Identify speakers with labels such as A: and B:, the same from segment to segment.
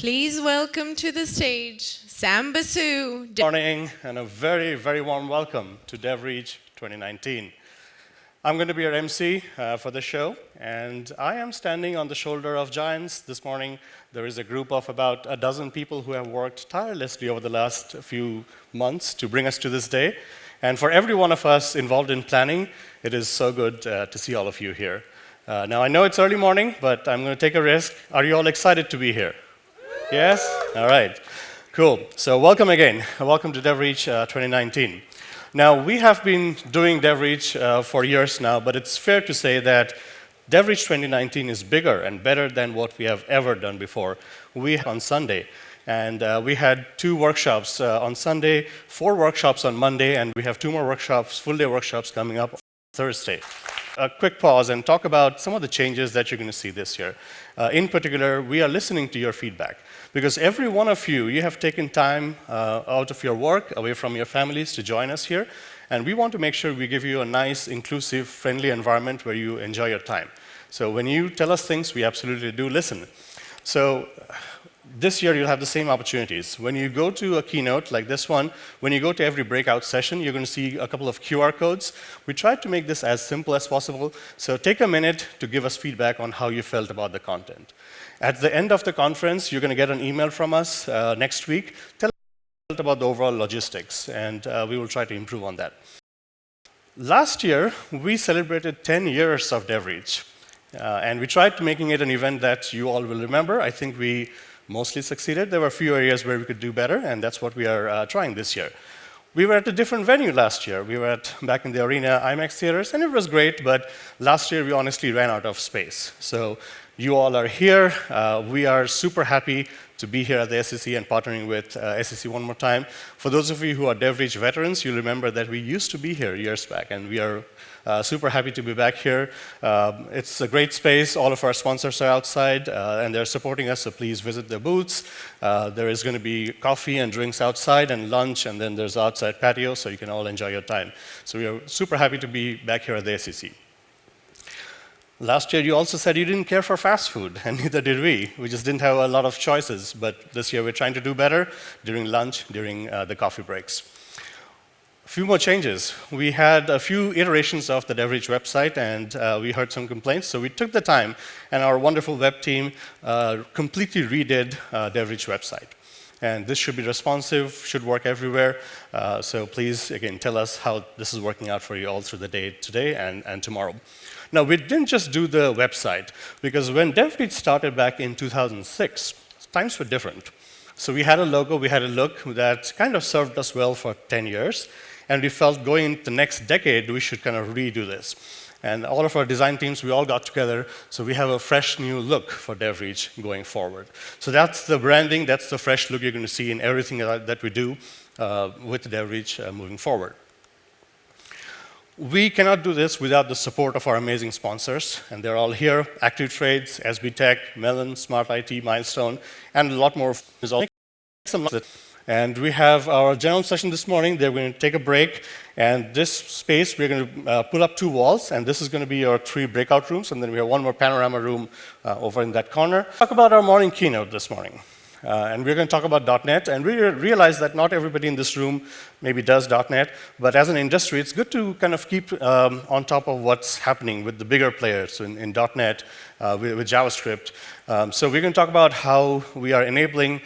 A: Please welcome to the stage Sam Basu.
B: Good morning and a very, very warm welcome to DevReach 2019. I'm going to be your MC for the show, and I am standing on the shoulder of giants. This morning, there is a group of about a dozen people who have worked tirelessly over the last few months to bring us to this day. And for every one of us involved in planning, it is so good to see all of you here. Now, I know it's early morning, but I'm going to take a risk. Are you all excited to be here? Yes? All right. Cool. So welcome again. Welcome to DevReach 2019. Now, we have been doing DevReach for years now, but it's fair to say that DevReach 2019 is bigger and better than what we have ever done before. We on Sunday, and we had 2 workshops on Sunday, 4 workshops on Monday, and we have 2 more workshops, full-day workshops coming up on Thursday. A quick pause and talk about some of the changes that you're going to see this year. In particular, we are listening to your feedback, because every one of you have taken time out of your work, away from your families to join us here, and we want to make sure we give you a nice, inclusive, friendly environment where you enjoy your time. So when you tell us things, we absolutely do listen. So this year, you'll have the same opportunities. When you go to a keynote like this one, when you go to every breakout session, you're going to see a couple of QR codes. We tried to make this as simple as possible, so take a minute to give us feedback on how you felt about the content. At the end of the conference, you're going to get an email from us next week. Tell us about the overall logistics, and we will try to improve on that. Last year, we celebrated 10 years of DevReach, and we tried to making it an event that you all will remember. I think we mostly succeeded. There were a few areas where we could do better, and that's what we are trying this year. We were at a different venue last year. We were back in the Arena IMAX theaters, and it was great, but last year we honestly ran out of space. So you all are here. We are super happy to be here at the SEC and partnering with SEC one more time. For those of you who are DevReach veterans, you'll remember that we used to be here years back, and we are super happy to be back here. It's a great space. All of our sponsors are outside, and they're supporting us, so please visit their booths. There is going to be coffee and drinks outside and lunch, and then there's outside patio, so you can all enjoy your time. So we are super happy to be back here at the SEC. Last year, you also said you didn't care for fast food, and neither did we. We just didn't have a lot of choices, but this year we're trying to do better during lunch, during the coffee breaks. A few more changes. We had a few iterations of the DevReach website, and we heard some complaints, so we took the time, and our wonderful web team completely redid DevReach website. And this should be responsive, should work everywhere, so please, again, tell us how this is working out for you all through the day today and tomorrow. Now, we didn't just do the website, because when DevReach started back in 2006, times were different. So we had a logo, we had a look that kind of served us well for 10 years, and we felt going into the next decade, we should kind of redo this. And all of our design teams, we all got together, so we have a fresh new look for DevReach going forward. So that's the branding, that's the fresh look you're going to see in everything that we do with DevReach moving forward. We cannot do this without the support of our amazing sponsors, and they're all here: Active Trades, SB Tech, Melon, Smart IT, Milestone, and a lot more. And we have our general session this morning. They're going to take a break, and this space, we're going to pull up 2 walls, and this is going to be your 3 breakout rooms, and then we have 1 more panorama room over in that corner. Talk about our morning keynote this morning. And we're going to talk about .NET, and we realize that not everybody in this room maybe does .NET, but as an industry, it's good to kind of keep on top of what's happening with the bigger players in .NET, with JavaScript. So we're going to talk about how we are enabling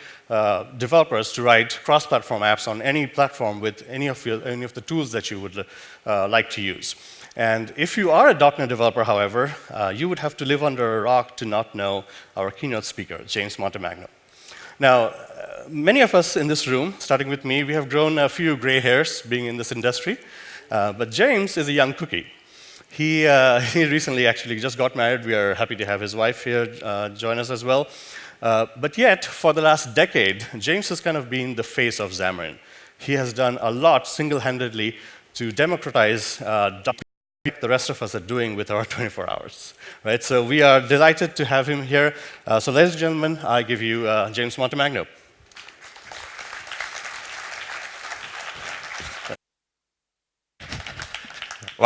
B: developers to write cross-platform apps on any platform with any of the tools that you would like to use. And if you are a .NET developer, however, you would have to live under a rock to not know our keynote speaker, James Montemagno. Now, many of us in this room, starting with me, we have grown a few gray hairs being in this industry, but James is a young cookie. He recently actually just got married. We are happy to have his wife here join us as well. But yet, for the last decade, James has kind of been the face of Xamarin. He has done a lot single-handedly to democratize the rest of us are doing with our 24 hours. Right? So we are delighted to have him here. So ladies and gentlemen, I give you James Montemagno.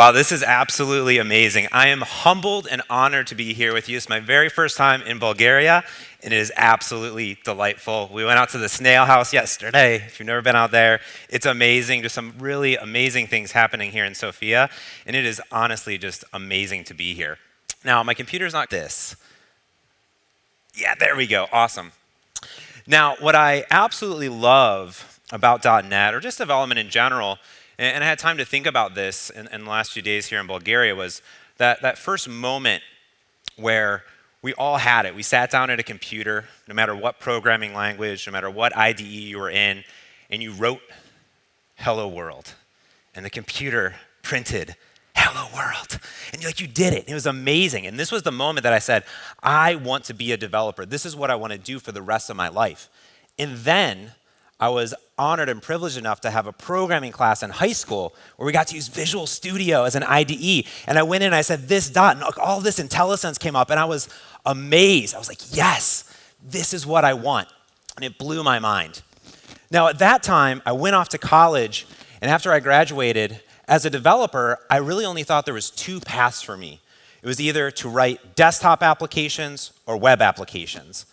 C: Wow, this is absolutely amazing. I am humbled and honored to be here with you. It's my very first time in Bulgaria, and it is absolutely delightful. We went out to the snail house yesterday. If you've never been out there, it's amazing. There's some really amazing things happening here in Sofia, and it is honestly just amazing to be here. Now, my computer's not this. Yeah, there we go. Awesome. Now, what I absolutely love about .NET, or just development in general, and I had time to think about this in the last few days here in Bulgaria, was that first moment where we all had it. We sat down at a computer, no matter what programming language, no matter what IDE you were in, and you wrote "Hello World," and the computer printed "Hello World," and you did it. It was amazing. And this was the moment that I said, I want to be a developer. This is what I want to do for the rest of my life. And then I was honored and privileged enough to have a programming class in high school where we got to use Visual Studio as an IDE. And I went in and I said, this dot, and all this IntelliSense came up, and I was amazed. I was like, yes, this is what I want. And it blew my mind. Now, at that time, I went off to college, and after I graduated, as a developer, I really only thought there was two paths for me. It was either to write desktop applications or web applications.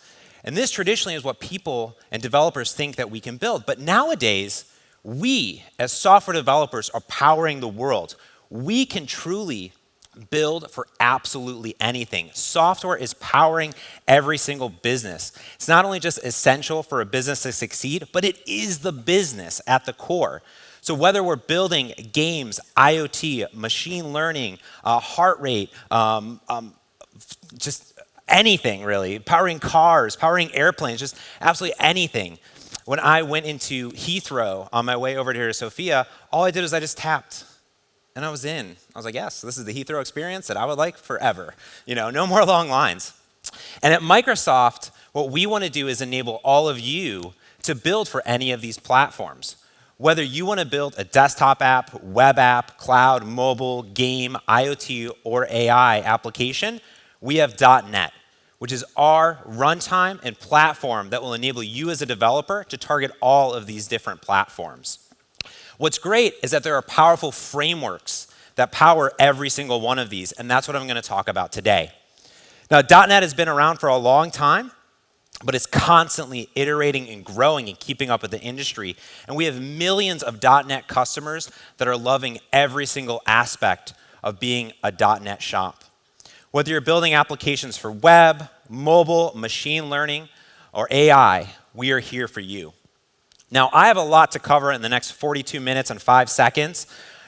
C: And this traditionally is what people and developers think that we can build. But nowadays, we, as software developers, are powering the world. We can truly build for absolutely anything. Software is powering every single business. It's not only just essential for a business to succeed, but it is the business at the core. So whether we're building games, IoT, machine learning, heart rate, just anything really, powering cars, powering airplanes, just absolutely anything. When I went into Heathrow on my way over here to Sofia, all I did was I just tapped and I was in. I was like, yes, this is the Heathrow experience that I would like forever. No more long lines. And at Microsoft, what we want to do is enable all of you to build for any of these platforms. Whether you want to build a desktop app, web app, cloud, mobile, game, IoT, or AI application, we have .NET, which is our runtime and platform that will enable you as a developer to target all of these different platforms. What's great is that there are powerful frameworks that power every single one of these, and that's what I'm going to talk about today. Now, .NET has been around for a long time, but it's constantly iterating and growing and keeping up with the industry. And we have millions of .NET customers that are loving every single aspect of being a .NET shop. Whether you're building applications for web, mobile, machine learning, or AI, we are here for you. Now, I have a lot to cover in the next 42 minutes and 5 seconds,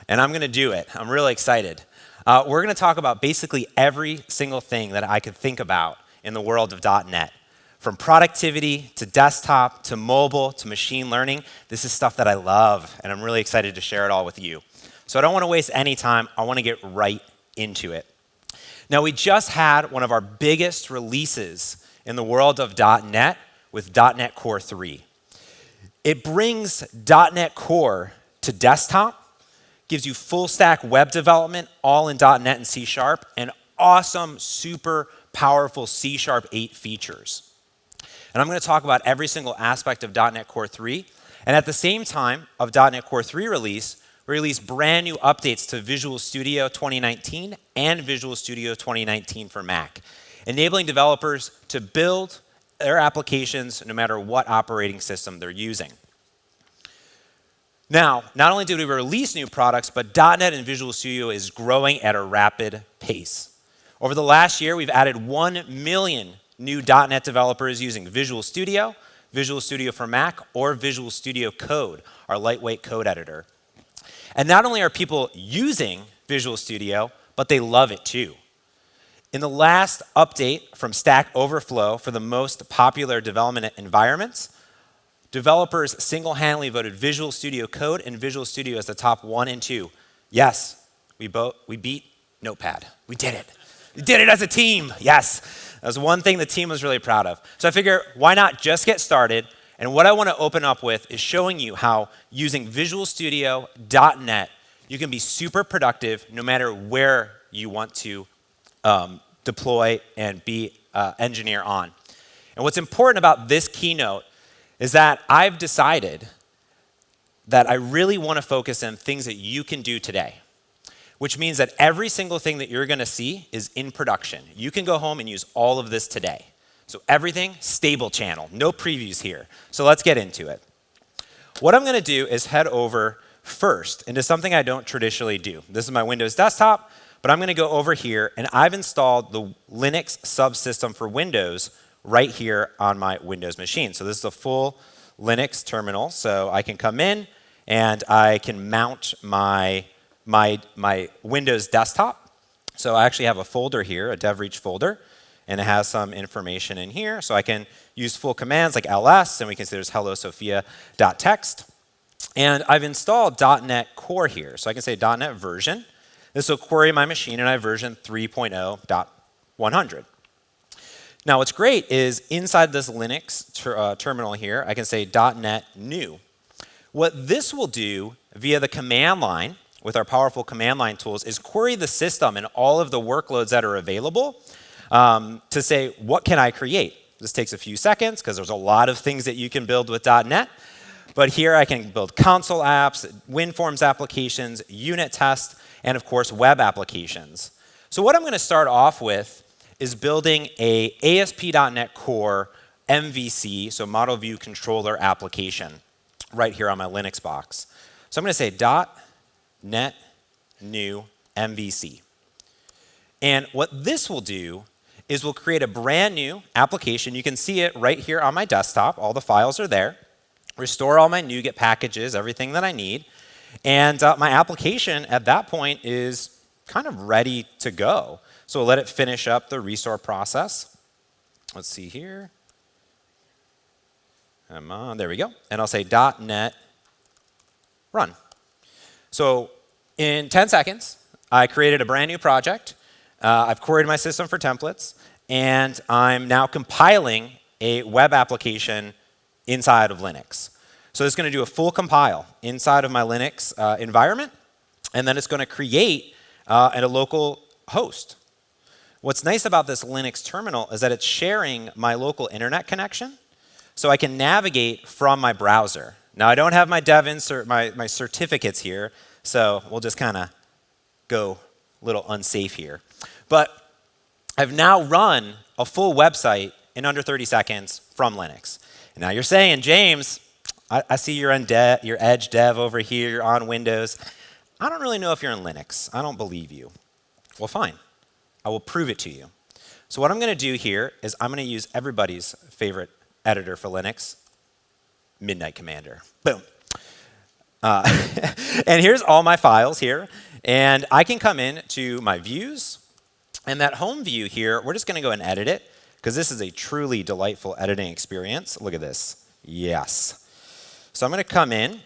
C: and I'm going to do it. I'm really excited. We're going to talk about basically every single thing that I could think about in the world of .NET. From productivity to desktop to mobile to machine learning, this is stuff that I love, and I'm really excited to share it all with you. So I don't want to waste any time. I want to get right into it. Now, we just had one of our biggest releases in the world of .NET with .NET Core 3. It brings .NET Core to desktop, gives you full stack web development all in .NET and C#, and awesome, super powerful C# 8 features. And I'm going to talk about every single aspect of .NET Core 3. And at the same time of .NET Core 3 release, we released brand new updates to Visual Studio 2019 and Visual Studio 2019 for Mac, enabling developers to build their applications no matter what operating system they're using. Now, not only did we release new products, but .NET and Visual Studio is growing at a rapid pace. Over the last year, we've added 1 million new .NET developers using Visual Studio for Mac, or Visual Studio Code, our lightweight code editor. And not only are people using Visual Studio, but they love it too. In the last update from Stack Overflow for the most popular development environments, developers single-handedly voted Visual Studio Code and Visual Studio as the top 1 and 2. Yes, we beat Notepad. We did it. We did it as a team. Yes. That was one thing the team was really proud of. So I figure, why not just get started? And what I want to open up with is showing you how using Visual Studio .NET, you can be super productive no matter where you want to deploy and be engineer on. And what's important about this keynote is that I've decided that I really want to focus on things that you can do today. which means that every single thing that you're going to see is in production. You can go home and use all of this today. So everything, stable channel, no previews here. So let's get into it. What I'm going to do is head over first into something I don't traditionally do. This is my Windows desktop, but I'm going to go over here, and I've installed the Linux subsystem for Windows right here on my Windows machine. So this is a full Linux terminal. So I can come in, and I can mount my Windows desktop. So I actually have a folder here, a DevReach folder, and it has some information in here. So I can use full commands like ls, and we can see there's hello Sofia.txt. And I've installed .NET Core here. So I can say .NET version. This will query my machine, and I have version 3.0.100. Now what's great is inside this Linux terminal here, I can say .NET new. What this will do via the command line with our powerful command line tools is query the system and all of the workloads that are available to say, what can I create? This takes a few seconds because there's a lot of things that you can build with .NET. But here I can build console apps, WinForms applications, unit tests, and of course web applications. So what I'm going to start off with is building a ASP.NET Core MVC, so Model View Controller application, right here on my Linux box. So I'm going to say .NET new MVC. And what this will do is we'll create a brand new application. You can see it right here on my desktop. All the files are there. Restore all my NuGet packages, everything that I need. And my application at that point is kind of ready to go. So we'll let it finish up the restore process. Let's see here. Come on, there we go. And I'll say .NET run. So in 10 seconds, I created a brand new project. I've queried my system for templates, and I'm now compiling a web application inside of Linux. So it's going to do a full compile inside of my Linux environment, and then it's going to create at a local host. What's nice about this Linux terminal is that it's sharing my local internet connection, so I can navigate from my browser. Now, I don't have my dev insert, my certificates here, so we'll just kind of go a little unsafe here. But I've now run a full website in under 30 seconds from Linux. And now you're saying, James, I see you're on your Edge dev over here on Windows. I don't really know if you're in Linux. I don't believe you. Well, fine. I will prove it to you. So what I'm going to do here is I'm going to use everybody's favorite editor for Linux, Midnight Commander. Boom. And here's all my files here. And I can come in to my views. And that home view here, we're just going to go and edit it, because this is a truly delightful editing experience. Look at this. Yes. So I'm going to come in,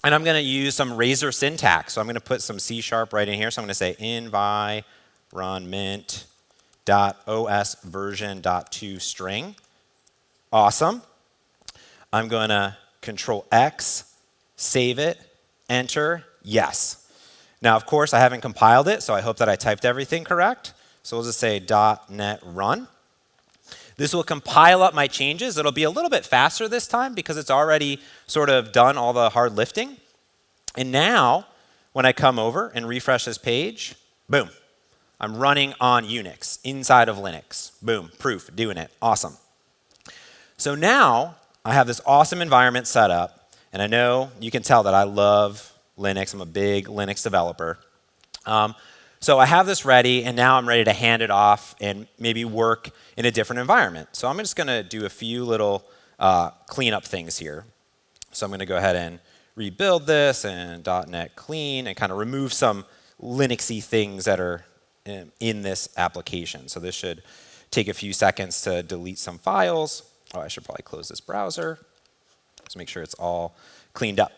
C: and I'm going to use some Razor syntax. So I'm going to put some C# right in here. So I'm going to say environment.os version.to string. Awesome. I'm going to Control X, save it, enter, yes. Now, of course, I haven't compiled it, so I hope that I typed everything correct. So we'll just say .NET run. This will compile up my changes. It'll be a little bit faster this time because it's already sort of done all the hard lifting. And now, when I come over and refresh this page, boom, I'm running on Unix inside of Linux. Boom, proof, doing it, awesome. So now I have this awesome environment set up, and I know you can tell that I love Linux. I'm a big Linux developer. So I have this ready, and now I'm ready to hand it off and maybe work in a different environment. So I'm just going to do a few little cleanup things here. So I'm going to go ahead and rebuild this and .NET clean and kind of remove some Linuxy things that are in this application. So this should take a few seconds to delete some files. Oh, I should probably close this browser. Just make sure it's all cleaned up.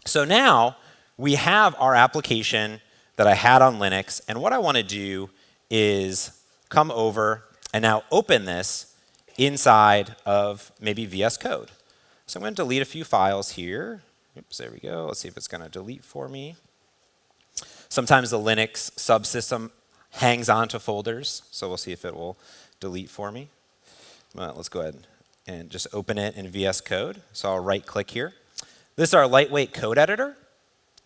C: So now we have our application that I had on Linux, and what I want to do is come over and now open this inside of maybe VS Code. So I'm going to delete a few files here. Oops, there we go. Let's see if it's going to delete for me. Sometimes the Linux subsystem hangs on to folders, so we'll see if it will delete for me. Well, let's go ahead and just open it in VS Code. So I'll right-click here. This is our lightweight code editor.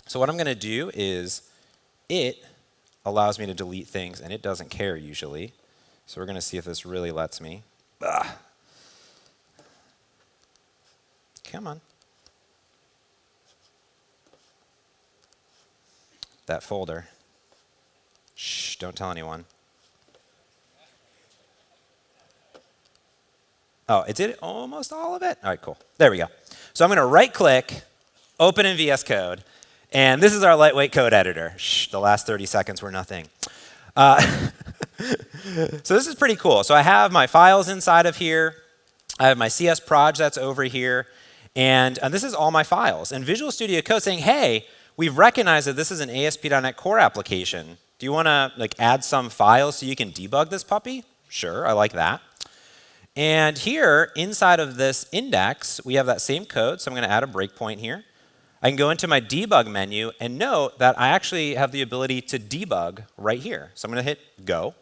C: So what I'm going to do is it allows me to delete things, and it doesn't care usually. So we're going to see if this really lets me. Ugh. Come on. That folder. Shh, don't tell anyone. Oh, it did almost all of it? All right, cool. There we go. So I'm going to right-click, open in VS Code, and this is our lightweight code editor. Shh, the last 30 seconds were nothing. So this is pretty cool. So I have my files inside of here. I have my CS proj that's over here. And this is all my files. And Visual Studio Code saying, hey, we've recognized that this is an ASP.NET Core application. Do you want to add some files so you can debug this puppy? Sure, I like that. And here, inside of this index, we have that same code. So I'm going to add a breakpoint here. I can go into my debug menu and note that I actually have the ability to debug right here. So I'm going to hit go.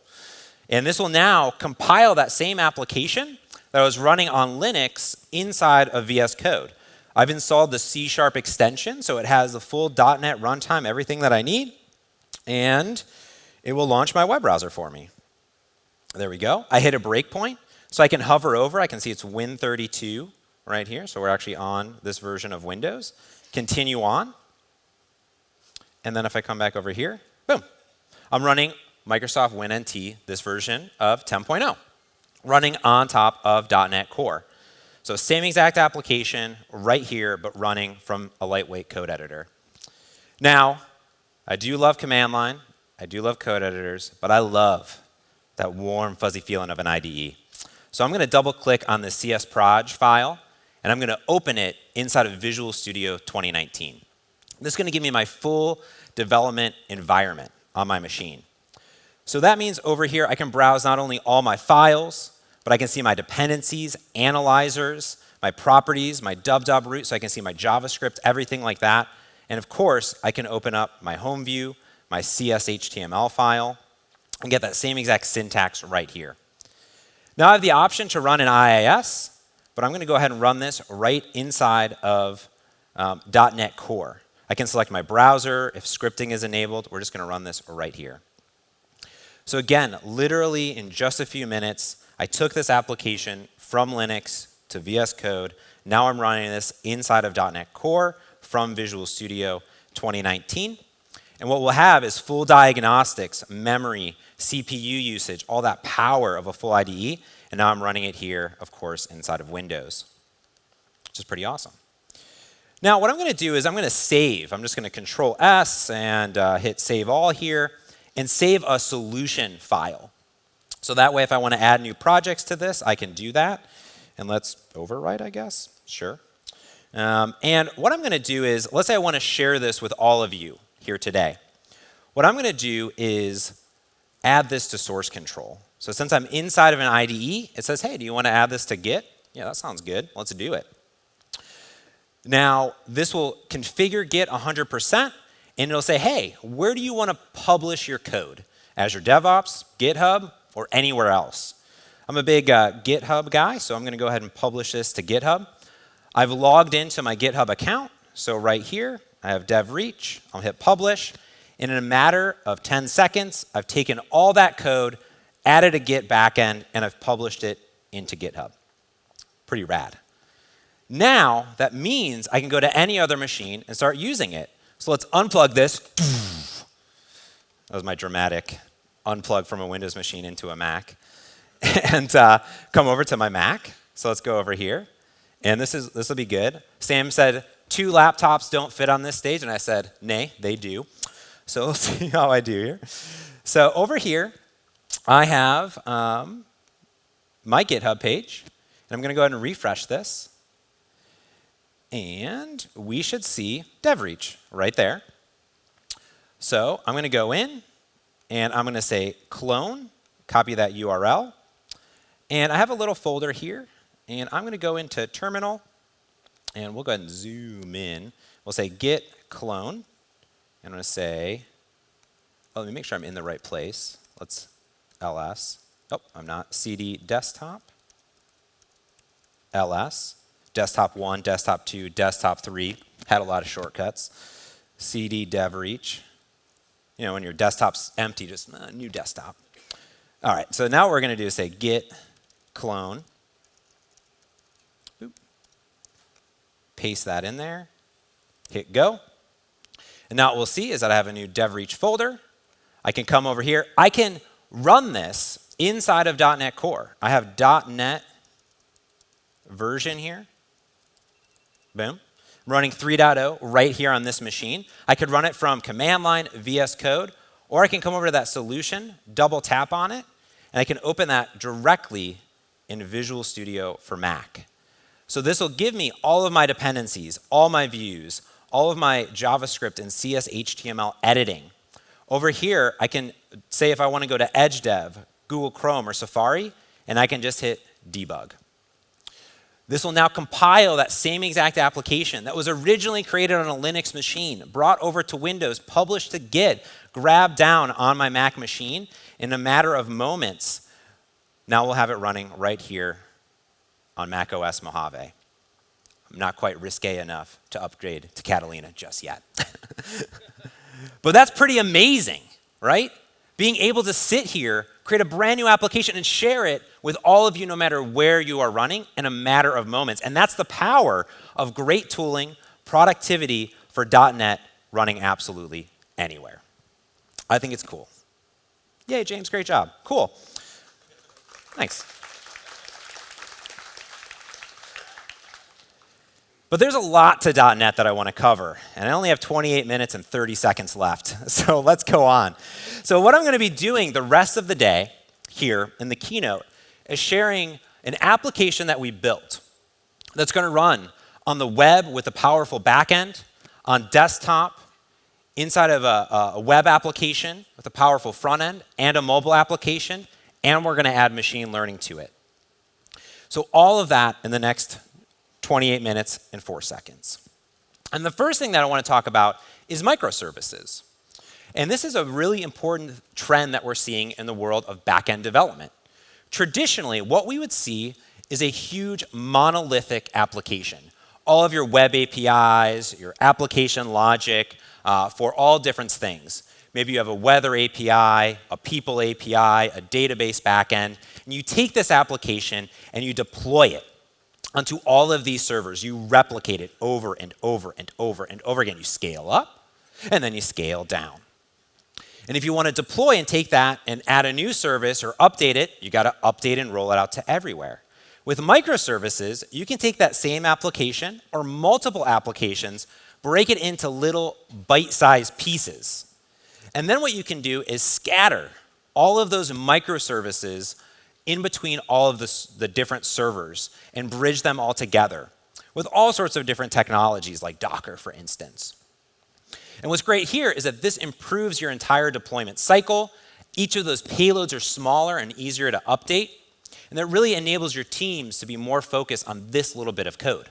C: And this will now compile that same application that was running on Linux inside of VS Code. I've installed the C# extension, so it has the full .NET runtime, everything that I need. And it will launch my web browser for me. There we go. I hit a breakpoint, so I can hover over. I can see it's Win32 right here. So we're actually on this version of Windows. Continue on. And then if I come back over here, boom. I'm running Microsoft WinNT, this version of 10.0, running on top of .NET Core. So same exact application right here, but running from a lightweight code editor. Now, I do love command line. I do love code editors, but I love that warm, fuzzy feeling of an IDE. So I'm going to double click on the CS proj file, and I'm going to open it inside of Visual Studio 2019. This is going to give me my full development environment on my machine. So that means over here I can browse not only all my files, but I can see my dependencies, analyzers, my properties, my dub root, so I can see my JavaScript, everything like that. And of course, I can open up my home view, my CS.html file, and get that same exact syntax right here. Now I have the option to run an IIS, but I'm going to go ahead and run this right inside of .NET Core. I can select my browser. If scripting is enabled, we're just going to run this right here. So again, literally in just a few minutes, I took this application from Linux to VS Code. Now I'm running this inside of .NET Core from Visual Studio 2019. And what we'll have is full diagnostics, memory, CPU usage, all that power of a full IDE. And now I'm running it here, of course, inside of Windows, which is pretty awesome. Now, what I'm going to do is I'm going to save. I'm just going to Control S and hit Save All here and save a solution file. So that way, if I want to add new projects to this, I can do that. And let's overwrite, I guess. Sure. And what I'm going to do is, let's say I want to share this with all of you here today. What I'm going to do is add this to source control. So since I'm inside of an IDE, it says, hey, do you want to add this to Git? Yeah, that sounds good. Let's do it. Now, this will configure Git 100%, and it'll say, hey, where do you want to publish your code? Azure DevOps, GitHub, or anywhere else? I'm a big GitHub guy, so I'm going to go ahead and publish this to GitHub. I've logged into my GitHub account, so right here, I have DevReach. I'll hit publish. And in a matter of 10 seconds, I've taken all that code, added a Git backend, and I've published it into GitHub. Pretty rad. Now, that means I can go to any other machine and start using it. So let's unplug this. That was my dramatic unplug from a Windows machine into a Mac. And come over to my Mac. So let's go over here. And this will be good. Sam said, 2 laptops don't fit on this stage. And I said, nay, they do. So let's see how I do here. So over here, I have my GitHub page. And I'm going to go ahead and refresh this. And we should see DevReach right there. So I'm going to go in, and I'm going to say clone, copy that URL. And I have a little folder here. And I'm going to go into terminal. And we'll go ahead and zoom in. We'll say git clone. And I'm going to say, oh, let me make sure I'm in the right place. Let's ls. Oh, I'm not. cd desktop. ls. Desktop 1, desktop 2, desktop 3. Had a lot of shortcuts. cd DevReach. when your desktop's empty, just new desktop. All right, so now what we're going to do is say git clone. Oop. Paste that in there. Hit go. And now what we'll see is that I have a new DevReach folder. I can come over here. I can run this inside of .NET Core. I have .NET version here. Boom. I'm running 3.0 right here on this machine. I could run it from command line, VS Code, or I can come over to that solution, double tap on it, and I can open that directly in Visual Studio for Mac. So this will give me all of my dependencies, all my views, all of my JavaScript and CS HTML editing. Over here, I can say if I want to go to Edge Dev, Google Chrome, or Safari, and I can just hit debug. This will now compile that same exact application that was originally created on a Linux machine, brought over to Windows, published to Git, grabbed down on my Mac machine in a matter of moments. Now we'll have it running right here on macOS Mojave. I'm not quite risque enough to upgrade to Catalina just yet. But that's pretty amazing, right? Being able to sit here, create a brand new application, and share it with all of you no matter where you are running in a matter of moments. And that's the power of great tooling, productivity for .NET running absolutely anywhere. I think it's cool. Yay, James, great job. Cool. Thanks. But there's a lot to .NET that I want to cover, and I only have 28 minutes and 30 seconds left, so let's go on. So what I'm going to be doing the rest of the day here in the keynote is sharing an application that we built that's going to run on the web with a powerful backend, on desktop, inside of a web application with a powerful front end, and a mobile application, and we're going to add machine learning to it. So all of that in the next 28 minutes and 4 seconds. And the first thing that I want to talk about is microservices. And this is a really important trend that we're seeing in the world of back-end development. Traditionally, what we would see is a huge monolithic application. All of your web APIs, your application logic for all different things. Maybe you have a weather API, a people API, a database backend, and you take this application and you deploy it onto all of these servers. You replicate it over and over and over and over again. You scale up, and then you scale down. And if you want to deploy and take that and add a new service or update it, you got to update and roll it out to everywhere. With microservices, you can take that same application or multiple applications, break it into little bite-sized pieces. And then what you can do is scatter all of those microservices in between all of the different servers and bridge them all together with all sorts of different technologies like Docker, for instance. And what's great here is that this improves your entire deployment cycle. Each of those payloads are smaller and easier to update, and that really enables your teams to be more focused on this little bit of code.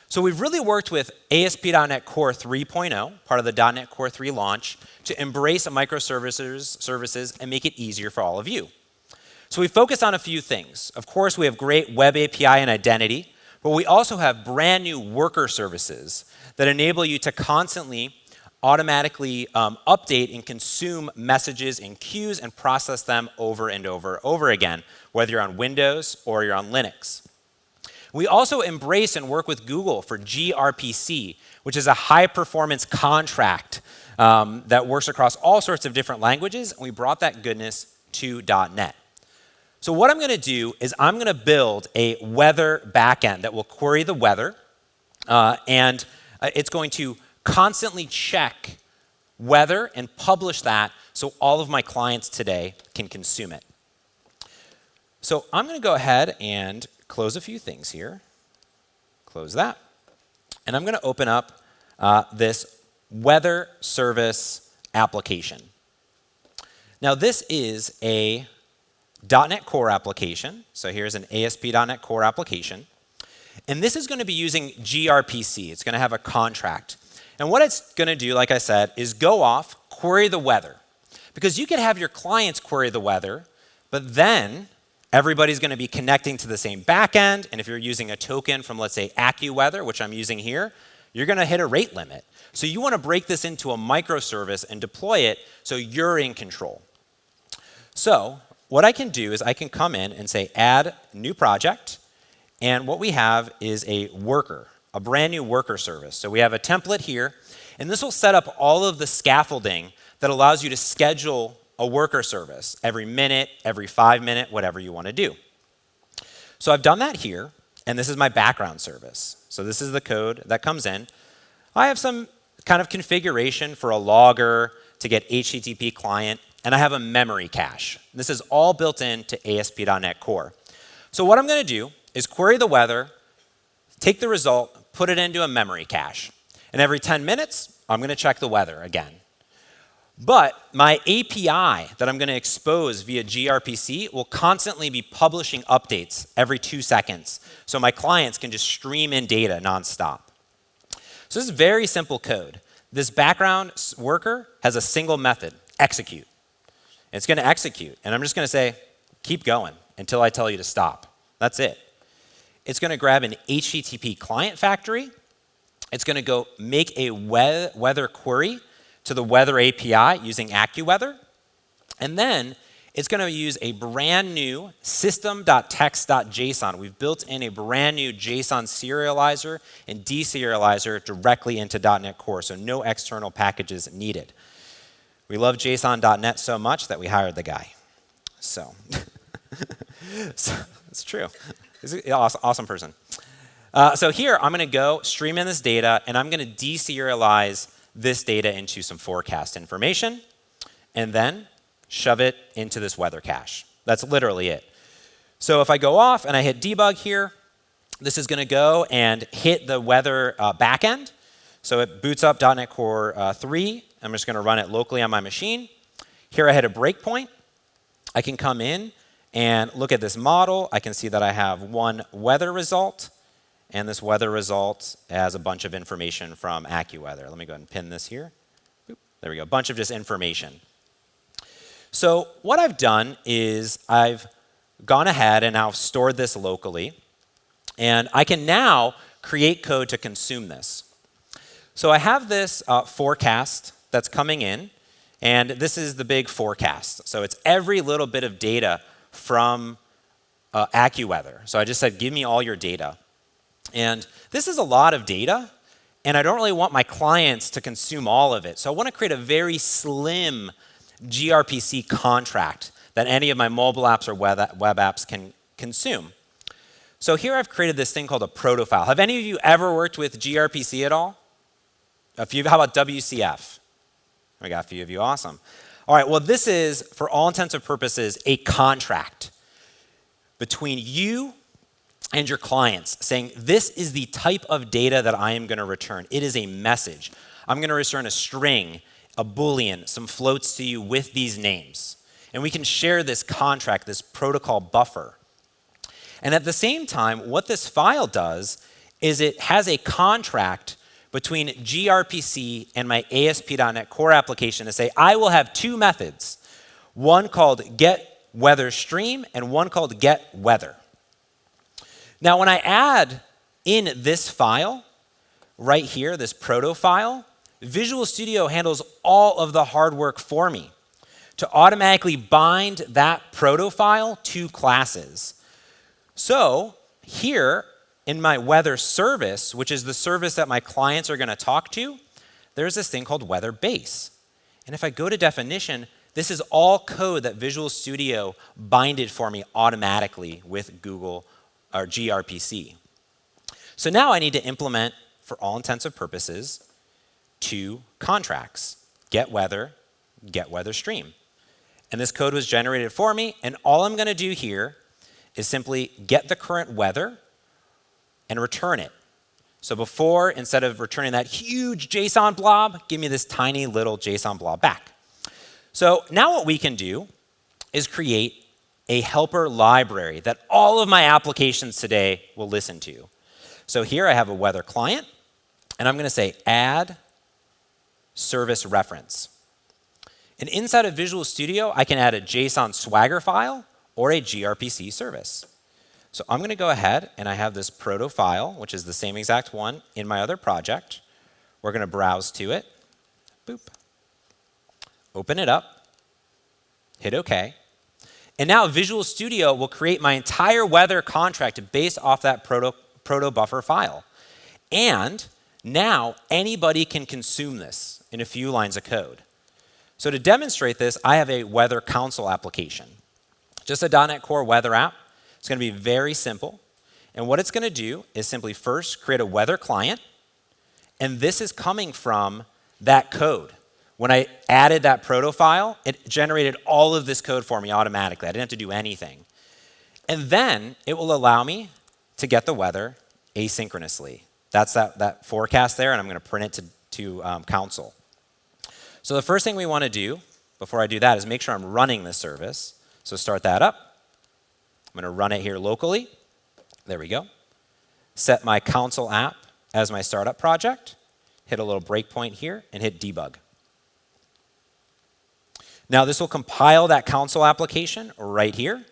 C: So we've really worked with ASP.NET Core 3.0, part of the .NET Core 3 launch, to embrace microservices and make it easier for all of you. So we focus on a few things. Of course, we have great web API and identity, but we also have brand new worker services that enable you to constantly automatically update and consume messages in queues and process them over and over again, whether you're on Windows or you're on Linux. We also embrace and work with Google for gRPC, which is a high-performance contract that works across all sorts of different languages, and we brought that goodness to .NET. So what I'm going to do is I'm going to build a weather backend that will query the weather, and it's going to constantly check weather and publish that so all of my clients today can consume it. So I'm going to go ahead and close a few things here. Close that. And I'm going to open up this weather service application. Now this is a .NET Core application. So here's an ASP.NET Core application. And this is going to be using gRPC. It's going to have a contract. And what it's going to do, like I said, is go off, query the weather. Because you could have your clients query the weather, but then everybody's going to be connecting to the same backend. And if you're using a token from, let's say, AccuWeather, which I'm using here, you're going to hit a rate limit. So you want to break this into a microservice and deploy it so you're in control. So what I can do is I can come in and say add new project. And what we have is a worker, a brand new worker service. So we have a template here. And this will set up all of the scaffolding that allows you to schedule a worker service every minute, every 5 minutes, whatever you want to do. So I've done that here. And this is my background service. So this is the code that comes in. I have some kind of configuration for a logger to get HTTP client, and I have a memory cache. This is all built into ASP.NET Core. So what I'm going to do is query the weather, take the result, put it into a memory cache. And every 10 minutes, I'm going to check the weather again. But my API that I'm going to expose via gRPC will constantly be publishing updates every 2 seconds, so my clients can just stream in data nonstop. So this is very simple code. This background worker has a single method, execute. It's going to execute, and I'm just going to say, keep going until I tell you to stop. That's it. It's going to grab an HTTP client factory. It's going to go make a weather query to the weather API using AccuWeather. And then it's going to use a brand new system.text.json. We've built in a brand new JSON serializer and deserializer directly into .NET Core, so no external packages needed. We love JSON.NET so much that we hired the guy. So, it's true. He's an awesome person. So here, I'm going to go stream in this data, and I'm going to deserialize this data into some forecast information, and then shove it into this weather cache. That's literally it. So if I go off and I hit debug here, this is going to go and hit the weather backend. So it boots up .NET Core 3. I'm just going to run it locally on my machine. Here I hit a breakpoint. I can come in and look at this model. I can see that I have one weather result. And this weather result has a bunch of information from AccuWeather. Let me go ahead and pin this here. Boop. There we go, a bunch of just information. So what I've done is I've gone ahead and now stored this locally. And I can now create code to consume this. So I have this forecast that's coming in. And this is the big forecast. So it's every little bit of data from AccuWeather. So I just said, give me all your data. And this is a lot of data, and I don't really want my clients to consume all of it. So I want to create a very slim gRPC contract that any of my mobile apps or web apps can consume. So here I've created this thing called a proto file. Have any of you ever worked with gRPC at all? A few. How about WCF? We got a few of you. Awesome. All right, well, this is, for all intents and purposes, a contract between you and your clients saying, this is the type of data that I am going to return. It is a message. I'm going to return a string, a Boolean, some floats to you with these names. And we can share this contract, this protocol buffer. And at the same time, what this file does is it has a contract between gRPC and my ASP.NET Core application to say, I will have two methods, one called getWeatherStream and one called getWeather. Now, when I add in this file right here, this proto file, Visual Studio handles all of the hard work for me to automatically bind that proto file to classes. So here in my weather service, which is the service that my clients are going to talk to, there's this thing called weather base. And if I go to definition, this is all code that Visual Studio binded for me automatically with Google or gRPC. So now I need to implement, for all intents and purposes, two contracts, getWeather, getWeatherStream. And this code was generated for me, and all I'm going to do here is simply get the current weather and return it. So before, instead of returning that huge JSON blob, give me this tiny little JSON blob back. So now what we can do is create a helper library that all of my applications today will listen to. So here I have a weather client, and I'm going to say add service reference. And inside of Visual Studio, I can add a JSON Swagger file or a gRPC service. So I'm going to go ahead and I have this proto file, which is the same exact one in my other project. We're going to browse to it. Boop. Open it up. Hit OK. And now Visual Studio will create my entire weather contract based off that proto buffer file. And now anybody can consume this in a few lines of code. So to demonstrate this, I have a weather console application. Just a .NET Core weather app. It's going to be very simple. And what it's going to do is simply first create a weather client. And this is coming from that code. When I added that proto file, it generated all of this code for me automatically. I didn't have to do anything. And then it will allow me to get the weather asynchronously. That's that forecast there, and I'm going to print it to console. So the first thing we want to do before I do that is make sure I'm running this service. So start that up. I'm going to run it here locally. There we go. Set my console app as my startup project. Hit a little breakpoint here and hit debug. Now this will compile that console application right here.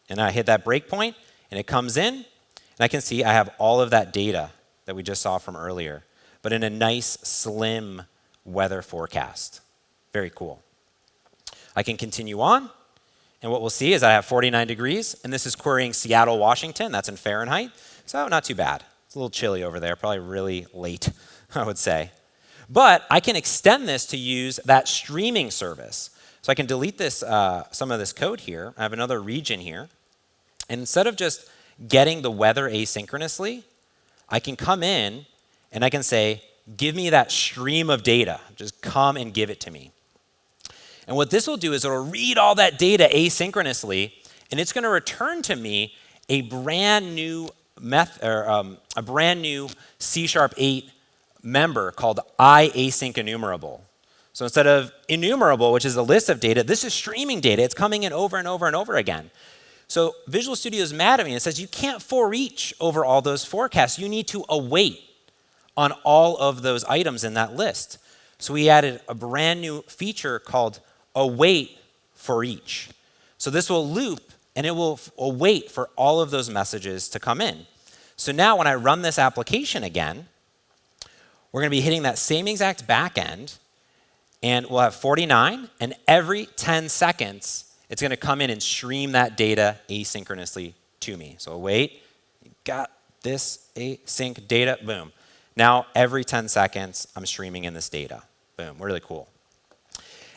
C: And I hit that breakpoint and it comes in and I can see I have all of that data that we just saw from earlier, but in a nice slim weather forecast. Very cool. I can continue on and what we'll see is I have 49 degrees and this is querying Seattle, Washington. That's in Fahrenheit. So not too bad. It's a little chilly over there, probably really late, I would say. But I can extend this to use that streaming service. So I can delete this, some of this code here. I have another region here. And instead of just getting the weather asynchronously, I can come in and I can say, give me that stream of data. Just come and give it to me. And what this will do is it'll read all that data asynchronously, and it's going to return to me a brand new C#8 member called iAsync enumerable. So instead of enumerable, which is a list of data, this is streaming data. It's coming in over and over and over again. So Visual Studio is mad at me and says, you can't for each over all those forecasts. You need to await on all of those items in that list. So we added a brand new feature called await for each. So this will loop and it will await for all of those messages to come in. So now when I run this application again, we're going to be hitting that same exact backend, and we'll have 49, and every 10 seconds, it's going to come in and stream that data asynchronously to me. So wait, got this async data, boom. Now every 10 seconds, I'm streaming in this data. Boom, really cool.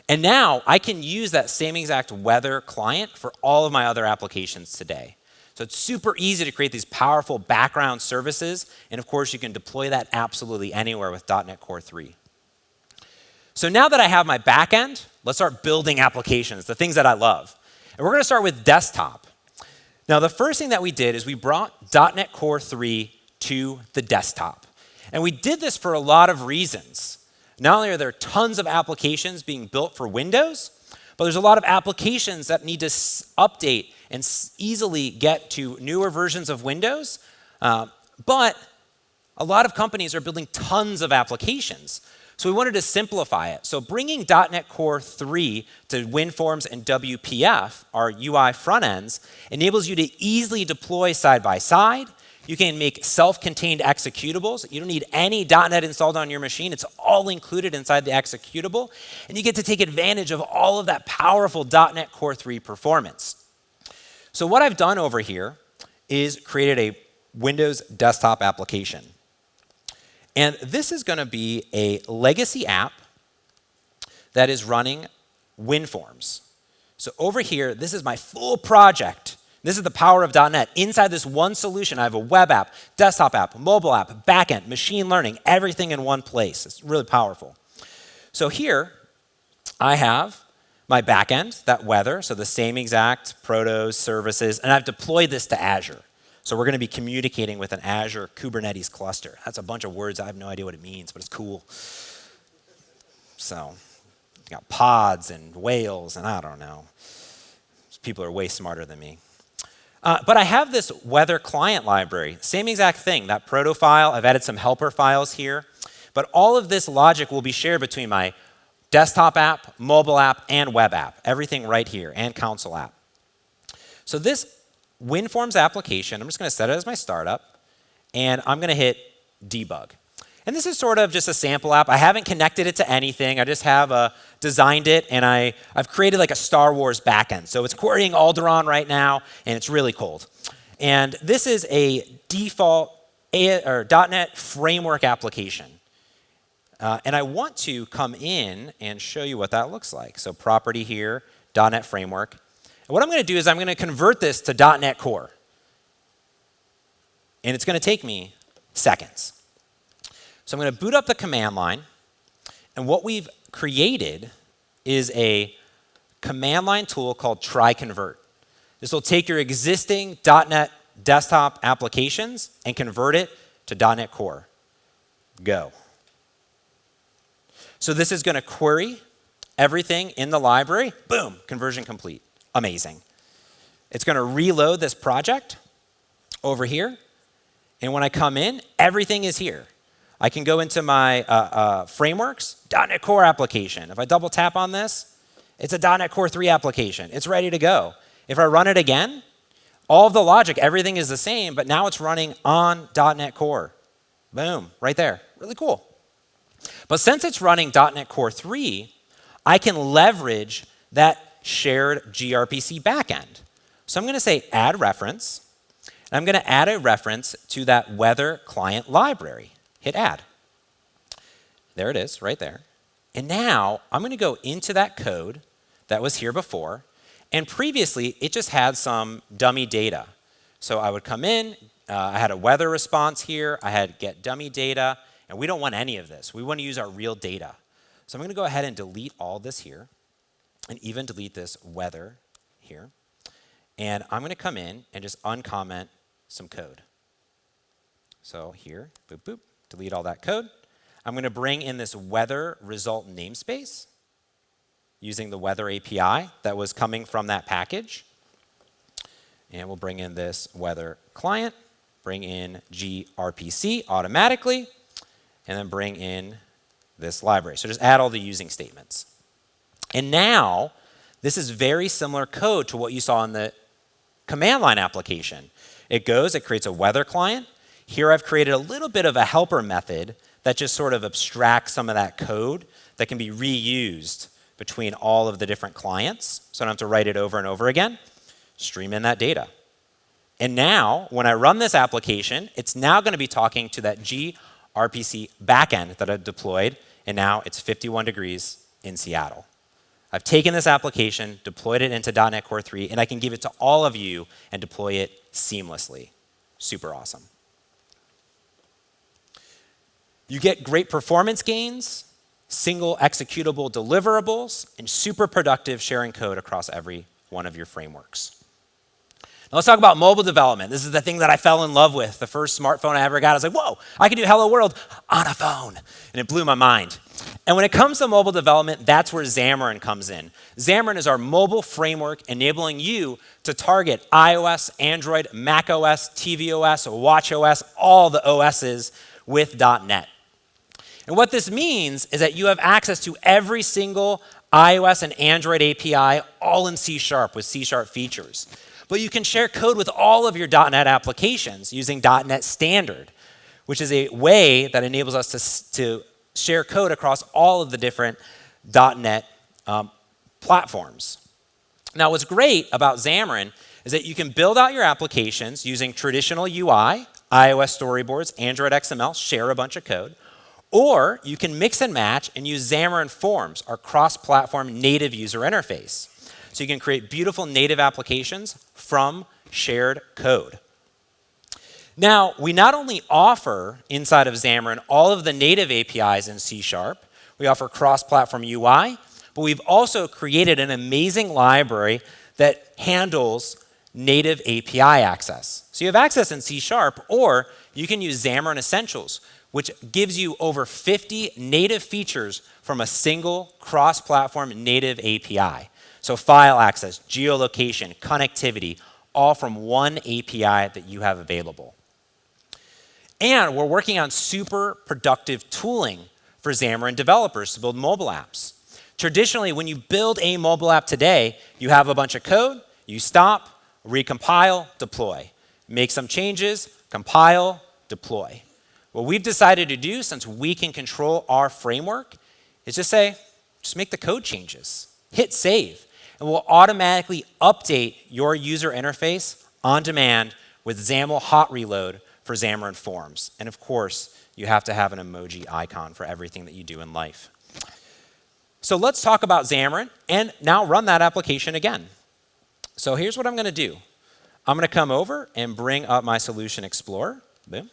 C: And now I can use that same exact weather client for all of my other applications today. So it's super easy to create these powerful background services. And of course, you can deploy that absolutely anywhere with .NET Core 3. So now that I have my backend, let's start building applications, the things that I love. And we're going to start with desktop. Now, the first thing that we did is we brought .NET Core 3 to the desktop. And we did this for a lot of reasons. Not only are there tons of applications being built for Windows, but there's a lot of applications that need to update and easily get to newer versions of Windows. But a lot of companies are building tons of applications. So we wanted to simplify it. So bringing .NET Core 3 to WinForms and WPF, our UI front ends, enables you to easily deploy side by side. You can make self-contained executables. You don't need any .NET installed on your machine. It's all included inside the executable. And you get to take advantage of all of that powerful .NET Core 3 performance. So what I've done over here is created a Windows desktop application. And this is going to be a legacy app that is running WinForms. So over here, this is my full project. This is the power of .NET. Inside this one solution, I have a web app, desktop app, mobile app, backend, machine learning, everything in one place. It's really powerful. So here, I have my backend, that weather, so the same exact protos, services, and I've deployed this to Azure. So we're going to be communicating with an Azure Kubernetes cluster. That's a bunch of words. I have no idea what it means, but it's cool. So you got pods and whales, and I don't know. People are way smarter than me. But I have this weather client library. Same exact thing, that proto file. I've added some helper files here. But all of this logic will be shared between my desktop app, mobile app, and web app. Everything right here, and console app. So this WinForms application, I'm just going to set it as my startup, and I'm going to hit debug. And this is sort of just a sample app. I haven't connected it to anything. I just have designed it, and I've created like a Star Wars backend. So it's querying Alderaan right now, and it's really cold. And this is a default .NET framework application. And I want to come in and show you what that looks like. So property here, .NET framework. And what I'm going to do is I'm going to convert this to .NET Core. And it's going to take me seconds. So I'm going to boot up the command line. And what we've created is a command line tool called try convert. This will take your existing .NET desktop applications and convert it to .NET Core. Go. So this is going to query everything in the library. Boom, conversion complete. Amazing. It's going to reload this project over here. And when I come in, everything is here. I can go into my frameworks, .NET Core application. If I double tap on this, it's a .NET Core 3 application. It's ready to go. If I run it again, all of the logic, everything is the same, but now it's running on .NET Core. Boom, right there. Really cool. But since it's running .NET Core 3, I can leverage that shared gRPC backend. So I'm going to say add reference. And I'm going to add a reference to that weather client library. Hit add. There it is, right there. And now I'm going to go into that code that was here before. And previously, it just had some dummy data. So I would come in. I had a weather response here. I had get dummy data. And we don't want any of this. We want to use our real data. So I'm going to go ahead and delete all this here. And even delete this weather here. And I'm going to come in and just uncomment some code. So here, boop, boop, delete all that code. I'm going to bring in this weather result namespace using the weather API that was coming from that package. And we'll bring in this weather client, bring in gRPC automatically, and then bring in this library. So just add all the using statements. And now, this is very similar code to what you saw in the command line application. It goes, it creates a weather client. Here I've created a little bit of a helper method that just sort of abstracts some of that code that can be reused between all of the different clients. So I don't have to write it over and over again. Stream in that data. And now, when I run this application, it's now going to be talking to that gRPC backend that I've deployed, and now it's 51 degrees in Seattle. I've taken this application, deployed it into .NET Core 3, and I can give it to all of you and deploy it seamlessly. Super awesome. You get great performance gains, single executable deliverables, and super productive sharing code across every one of your frameworks. Now let's talk about mobile development. This is the thing that I fell in love with. The first smartphone I ever got, I was like, whoa, I can do Hello World on a phone. And it blew my mind. And when it comes to mobile development, that's where Xamarin comes in. Xamarin is our mobile framework enabling you to target iOS, Android, macOS, tvOS, watchOS, all the OSs with .NET. And what this means is that you have access to every single iOS and Android API all in C# with C# features. But you can share code with all of your .NET applications using .NET Standard, which is a way that enables us to share code across all of the different .NET platforms. Now, what's great about Xamarin is that you can build out your applications using traditional UI, iOS storyboards, Android XML, share a bunch of code, or you can mix and match and use Xamarin Forms, our cross-platform native user interface. So you can create beautiful native applications from shared code. Now, we not only offer inside of Xamarin all of the native APIs in C#, we offer cross-platform UI, but we've also created an amazing library that handles native API access. So you have access in C#, or you can use Xamarin Essentials, which gives you over 50 native features from a single cross-platform native API. So file access, geolocation, connectivity, all from one API that you have available. And we're working on super productive tooling for Xamarin developers to build mobile apps. Traditionally, when you build a mobile app today, you have a bunch of code, you stop, recompile, deploy. Make some changes, compile, deploy. What we've decided to do, since we can control our framework, is just make the code changes. Hit save, and we'll automatically update your user interface on demand with XAML hot reload for Xamarin Forms. And of course, you have to have an emoji icon for everything that you do in life. So let's talk about Xamarin and now run that application again. So here's what I'm going to do. I'm going to come over and bring up my Solution Explorer. Boom.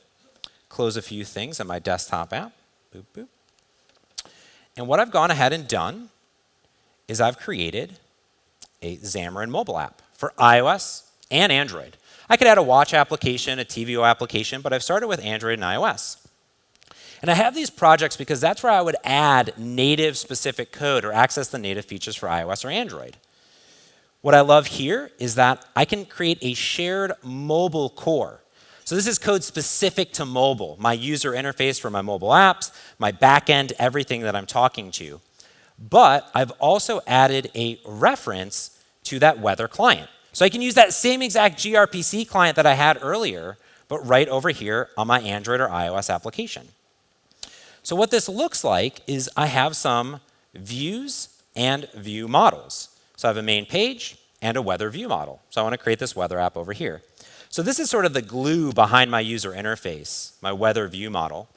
C: Close a few things in my desktop app. Boop, boop. And what I've gone ahead and done is I've created a Xamarin mobile app for iOS and Android. I could add a watch application, a TVO application, but I've started with Android and iOS. And I have these projects because that's where I would add native specific code or access the native features for iOS or Android. What I love here is that I can create a shared mobile core. So this is code specific to mobile, my user interface for my mobile apps, my backend, everything that I'm talking to. But I've also added a reference to that weather client. So I can use that same exact gRPC client that I had earlier, but right over here on my Android or iOS application. So what this looks like is I have some views and view models. So I have a main page and a weather view model. So I want to create this weather app over here. So this is sort of the glue behind my user interface, my weather view model.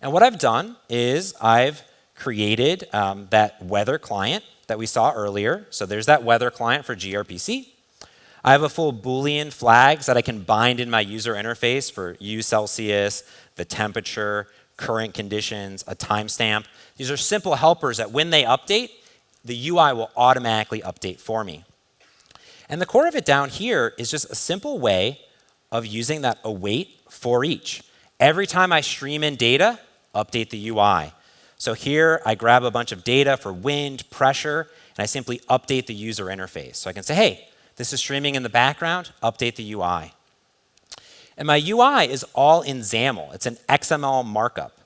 C: And what I've done is I've created that weather client that we saw earlier. So there's that weather client for gRPC. I have a full Boolean flags that I can bind in my user interface for U Celsius, the temperature, current conditions, a timestamp. These are simple helpers that when they update, the UI will automatically update for me. And the core of it down here is just a simple way of using that await for each. Every time I stream in data, update the UI. So here I grab a bunch of data for wind, pressure, and I simply update the user interface. So I can say, hey, this is streaming in the background, update the UI. And my UI is all in XAML. It's an XML markup.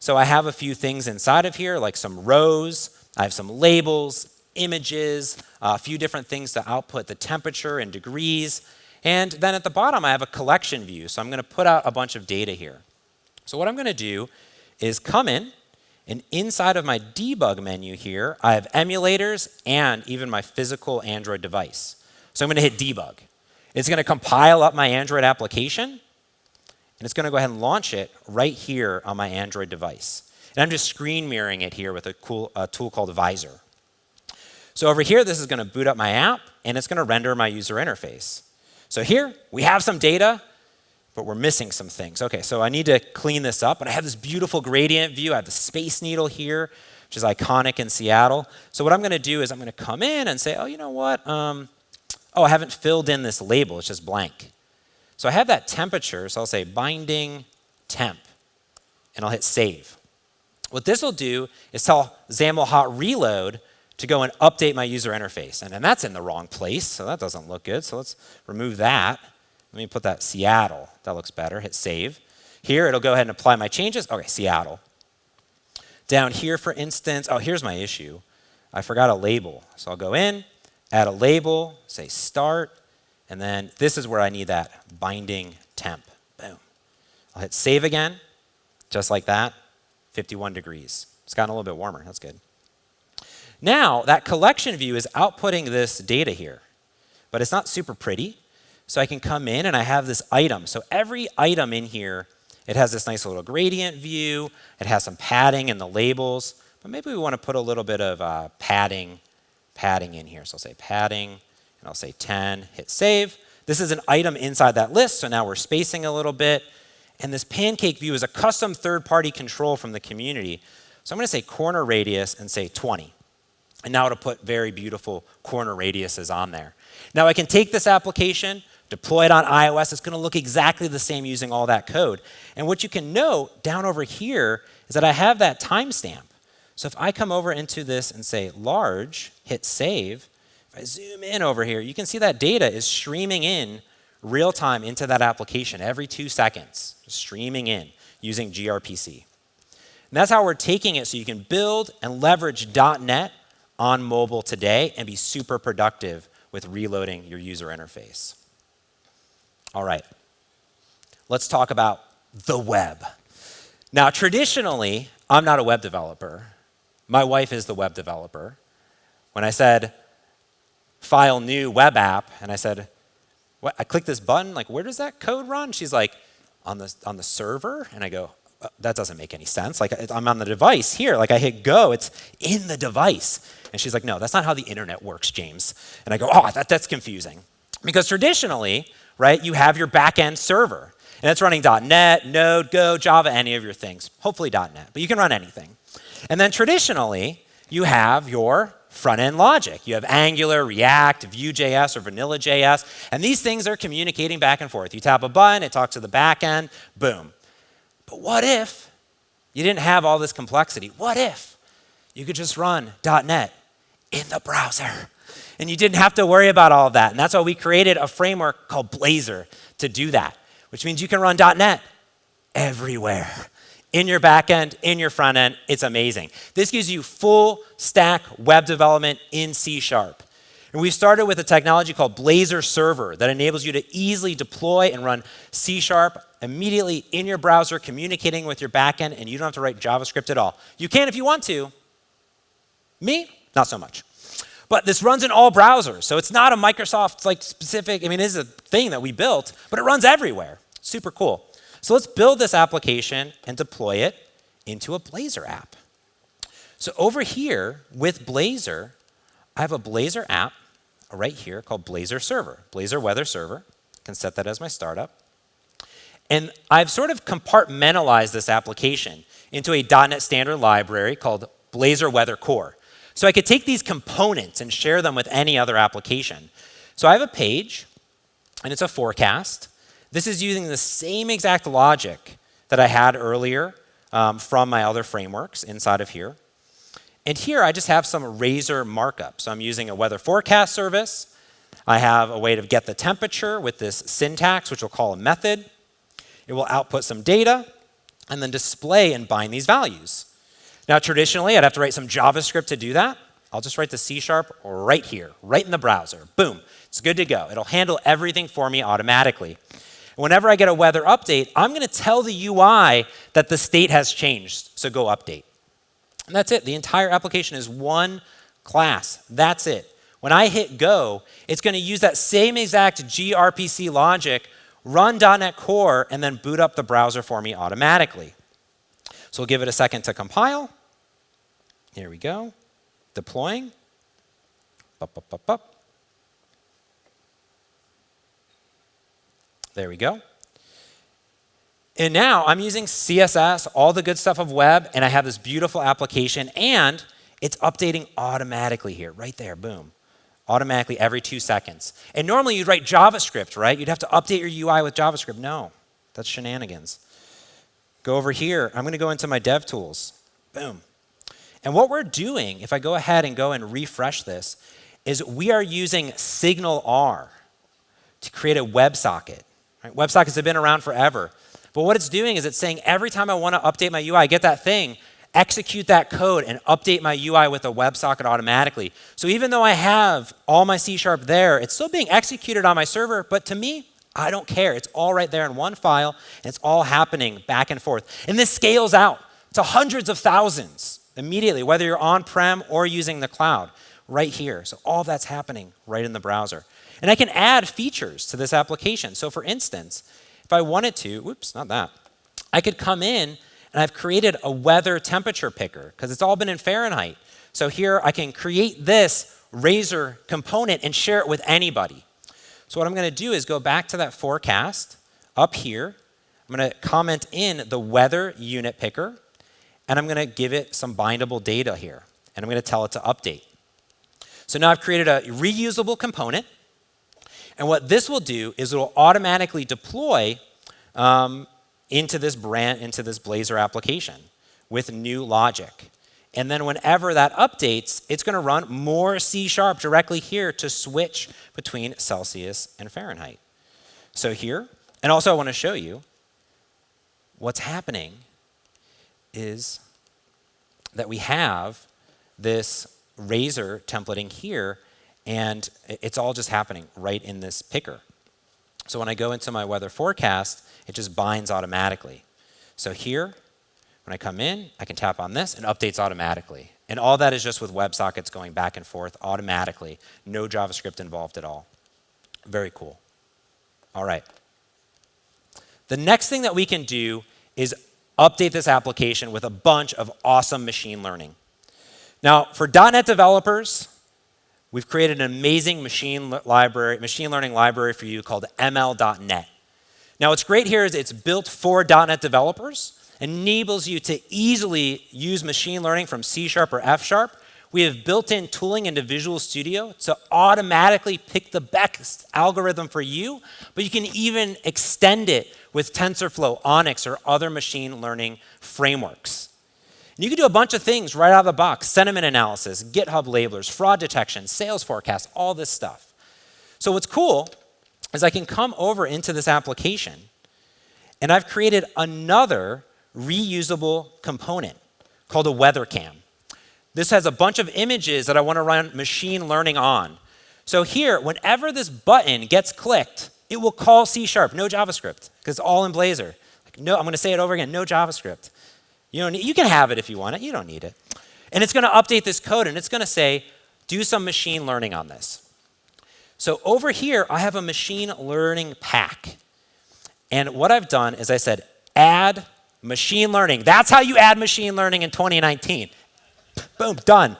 C: So I have a few things inside of here, like some rows. I have some labels, images, a few different things to output the temperature in degrees. And then at the bottom, I have a collection view. So I'm going to put out a bunch of data here. So what I'm going to do is come in, and inside of my debug menu here, I have emulators and even my physical Android device. So I'm going to hit debug. It's going to compile up my Android application, and it's going to go ahead and launch it right here on my Android device. And I'm just screen mirroring it here with a tool called Visor. So over here, this is going to boot up my app, and it's going to render my user interface. So here, we have some data, but we're missing some things. Okay, so I need to clean this up, but I have this beautiful gradient view. I have the Space Needle here, which is iconic in Seattle. So what I'm going to do is I'm going to come in and say, oh, you know what? I haven't filled in this label. It's just blank. So I have that temperature, so I'll say binding temp, and I'll hit save. What this will do is tell XAML hot reload to go and update my user interface. And then that's in the wrong place, so that doesn't look good. So let's remove that. Let me put that Seattle. That looks better. Hit save. Here, it'll go ahead and apply my changes. Okay, Seattle. Down here, for instance, here's my issue. I forgot a label. So I'll go in, add a label, say start, and then this is where I need that binding temp. Boom. I'll hit save again, just like that, 51 degrees. It's gotten a little bit warmer. That's good. Now, that collection view is outputting this data here, but it's not super pretty. So I can come in and I have this item. So every item in here, it has this nice little gradient view. It has some padding in the labels, but maybe we want to put a little bit of padding in here. So I'll say padding, and I'll say 10, hit save. This is an item inside that list, so now we're spacing a little bit. And this pancake view is a custom third-party control from the community. So I'm going to say corner radius and say 20. And now it'll put very beautiful corner radiuses on there. Now I can take this application, deploy it on iOS. It's going to look exactly the same using all that code. And what you can note down over here is that I have that timestamp. So if I come over into this and say large, hit save, if I zoom in over here, you can see that data is streaming in real time into that application every 2 seconds, streaming in using gRPC. And that's how we're taking it so you can build and leverage .NET on mobile today and be super productive with reloading your user interface. All right, let's talk about the web. Now, traditionally, I'm not a web developer. My wife is the web developer. When I said, file new web app, and I said, what? I click this button, like, where does that code run? She's like, on the server? And I go, that doesn't make any sense. Like, I'm on the device here. Like, I hit go, it's in the device. And she's like, no, that's not how the internet works, James. And I go, oh, that's confusing. Because traditionally, right, you have your back-end server. And it's running .NET, Node, Go, Java, any of your things. Hopefully .NET, but you can run anything. And then traditionally, you have your front-end logic. You have Angular, React, Vue.js, or Vanilla.js, and these things are communicating back and forth. You tap a button, it talks to the back end, boom. But what if you didn't have all this complexity? What if you could just run .NET in the browser? And you didn't have to worry about all of that. And that's why we created a framework called Blazor to do that, which means you can run .NET everywhere. In your back end, in your front end, it's amazing. This gives you full stack web development in C#. And we started with a technology called Blazor Server that enables you to easily deploy and run C# immediately in your browser, communicating with your backend, and you don't have to write JavaScript at all. You can if you want to. Me, not so much. But this runs in all browsers, so it's not a Microsoft like specific, I mean, it is a thing that we built, but it runs everywhere. Super cool. So let's build this application and deploy it into a Blazor app. So over here with Blazor, I have a Blazor app right here called Blazor Server, Blazor Weather Server. I can set that as my startup. And I've sort of compartmentalized this application into a .NET Standard library called Blazor Weather Core. So I could take these components and share them with any other application. So I have a page, and it's a forecast. This is using the same exact logic that I had earlier from my other frameworks inside of here. And here I just have some Razor markup. So I'm using a weather forecast service. I have a way to get the temperature with this syntax, which we'll call a method. It will output some data and then display and bind these values. Now, traditionally, I'd have to write some JavaScript to do that. I'll just write the C# right here, right in the browser. Boom, it's good to go. It'll handle everything for me automatically. Whenever I get a weather update, I'm going to tell the UI that the state has changed, so go update. And that's it. The entire application is one class. That's it. When I hit go, it's going to use that same exact gRPC logic, run .NET Core, and then boot up the browser for me automatically. So we'll give it a second to compile. Here we go. Deploying. Bup, bup, bup, bup. There we go. And now I'm using CSS, all the good stuff of web, and I have this beautiful application, and it's updating automatically here, right there, boom. Automatically every 2 seconds. And normally you'd write JavaScript, right? You'd have to update your UI with JavaScript. No, that's shenanigans. Go over here. I'm going to go into my dev tools. Boom. And what we're doing, if I go ahead and go and refresh this, is we are using Signal R to create a WebSocket. Right? WebSockets have been around forever. But what it's doing is it's saying every time I want to update my UI, get that thing, execute that code, and update my UI with a WebSocket automatically. So even though I have all my C# there, it's still being executed on my server, but to me, I don't care. It's all right there in one file, and it's all happening back and forth. And this scales out to hundreds of thousands immediately, whether you're on-prem or using the cloud, right here. So all that's happening right in the browser. And I can add features to this application. So for instance, if I wanted to, whoops, not that, I could come in and I've created a weather temperature picker because it's all been in Fahrenheit. So here I can create this Razor component and share it with anybody. So what I'm going to do is go back to that forecast up here. I'm going to comment in the weather unit picker, and I'm going to give it some bindable data here. And I'm going to tell it to update. So now I've created a reusable component. And what this will do is it will automatically deploy into this Blazor application with new logic. And then whenever that updates, it's going to run more C# directly here to switch between Celsius and Fahrenheit. So here, and also I want to show you what's happening is that we have this Razor templating here, and it's all just happening right in this picker. So when I go into my weather forecast, it just binds automatically. So here, when I come in, I can tap on this and updates automatically. And all that is just with WebSockets going back and forth automatically. No JavaScript involved at all. Very cool. All right. The next thing that we can do is update this application with a bunch of awesome machine learning. Now, for .NET developers, we've created an amazing machine learning library for you called ML.NET. Now, what's great here is it's built for .NET developers, enables you to easily use machine learning from C# or F#. We have built-in tooling into Visual Studio to automatically pick the best algorithm for you, but you can even extend it with TensorFlow, Onyx, or other machine learning frameworks. And you can do a bunch of things right out of the box: sentiment analysis, GitHub labelers, fraud detection, sales forecast, all this stuff. So what's cool is I can come over into this application, and I've created another reusable component called a weather cam. This has a bunch of images that I want to run machine learning on. So here, whenever this button gets clicked, it will call C#, no JavaScript, because it's all in Blazor. No, I'm going to say it over again, no JavaScript. You can have it if you want it, you don't need it. And it's going to update this code, and it's going to say, do some machine learning on this. So over here, I have a machine learning pack. And what I've done is I said, add machine learning. That's how you add machine learning in 2019. Boom, done.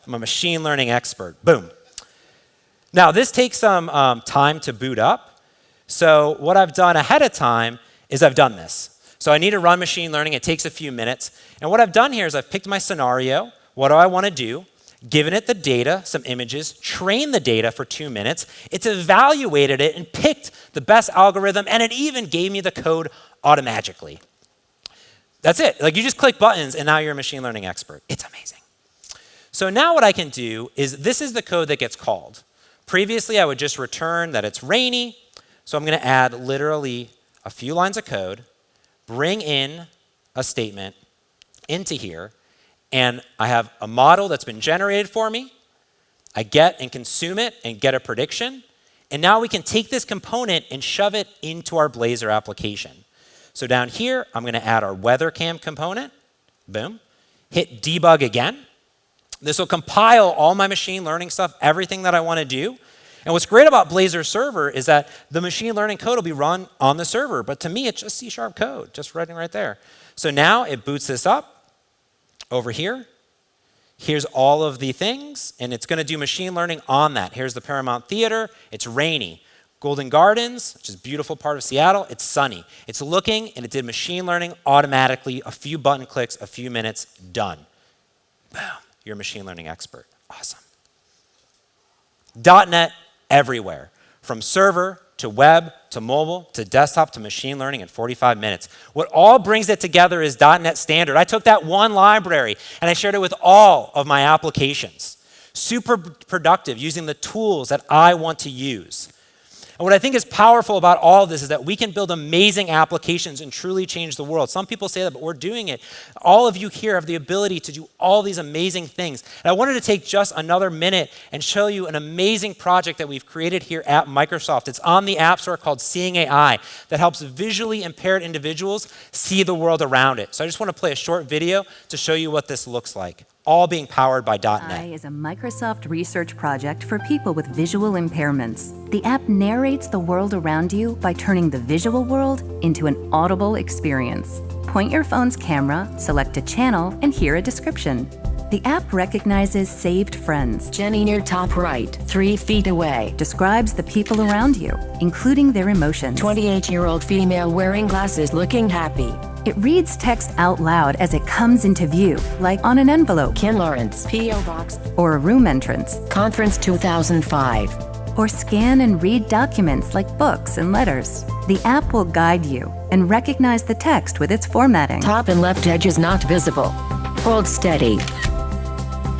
C: I'm a machine learning expert. Boom. Now, this takes some time to boot up. So what I've done ahead of time is I've done this. So I need to run machine learning. It takes a few minutes. And what I've done here is I've picked my scenario. What do I want to do? Given it the data, some images, trained the data for 2 minutes. It's evaluated it and picked the best algorithm, and it even gave me the code automatically. That's it. Like, you just click buttons, and now you're a machine learning expert. It's amazing. So now what I can do is, this is the code that gets called. Previously, I would just return that it's rainy. So I'm going to add literally a few lines of code, bring in a statement into here, and I have a model that's been generated for me. I get and consume it and get a prediction. And now we can take this component and shove it into our Blazor application. So down here, I'm going to add our weather cam component. Boom. Hit debug again. This will compile all my machine learning stuff, everything that I want to do. And what's great about Blazor Server is that the machine learning code will be run on the server. But to me, it's just C# code, just running right there. So now it boots this up over here. Here's all of the things, and it's going to do machine learning on that. Here's the Paramount Theater. It's rainy. Golden Gardens, which is a beautiful part of Seattle, it's sunny. It's looking, and it did machine learning automatically, a few button clicks, a few minutes, done. Boom, you're a machine learning expert. Awesome. .NET everywhere, from server to web to mobile to desktop to machine learning in 45 minutes. What all brings it together is .NET Standard. I took that one library, and I shared it with all of my applications. Super productive, using the tools that I want to use. And what I think is powerful about all of this is that we can build amazing applications and truly change the world. Some people say that, but we're doing it. All of you here have the ability to do all these amazing things. And I wanted to take just another minute and show you an amazing project that we've created here at Microsoft. It's on the App Store called Seeing AI that helps visually impaired individuals see the world around it. So I just want to play a short video to show you what this looks like, all being powered by .NET.
D: AI is a Microsoft research project for people with visual impairments. The app narrates the world around you by turning the visual world into an audible experience. Point your phone's camera, select a channel, and hear a description. The app recognizes saved friends.
E: Jenny near top right, 3 feet away.
D: Describes the people around you, including their emotions.
E: 28-year-old female wearing glasses looking happy.
D: It reads text out loud as it comes into view, like on an envelope.
E: Ken Lawrence, P.O. Box.
D: Or a room entrance.
E: Conference 2005.
D: Or scan and read documents like books and letters. The app will guide you and recognize the text with its formatting.
E: Top and left edge is not visible. Hold steady.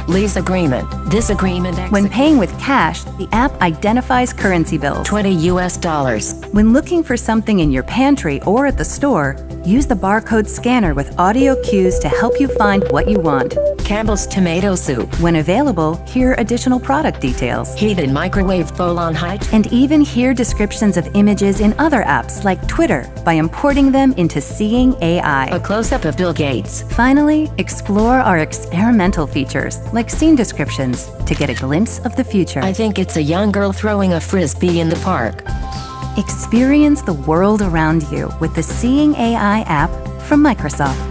E: Lease agreement. Disagreement.
D: When paying with cash, the app identifies currency bills.
E: $20 US.
D: When looking for something in your pantry or at the store, use the barcode scanner with audio cues to help you find what you want.
E: Campbell's tomato soup.
D: When available, hear additional product details.
E: Heated microwave bowl on height.
D: And even hear descriptions of images in other apps like Twitter by importing them into Seeing AI.
E: A close-up of Bill Gates.
D: Finally, explore our experimental features like scene descriptions to get a glimpse of the future.
E: I think it's a young girl throwing a frisbee in the park.
D: Experience the world around you with the Seeing AI app from Microsoft.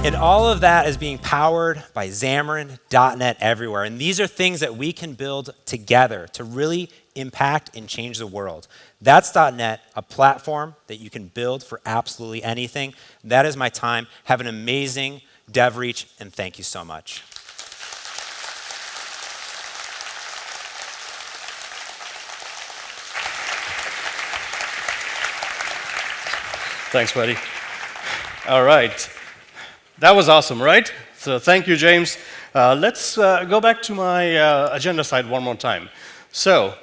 C: And all of that is being powered by Xamarin, .NET everywhere. And these are things that we can build together to really impact and change the world. That's .NET, a platform that you can build for absolutely anything. That is my time. Have an amazing DevReach, and thank you so much.
B: Thanks, buddy. All right. That was awesome, right? So thank you, James. Let's go back to my agenda slide one more time. So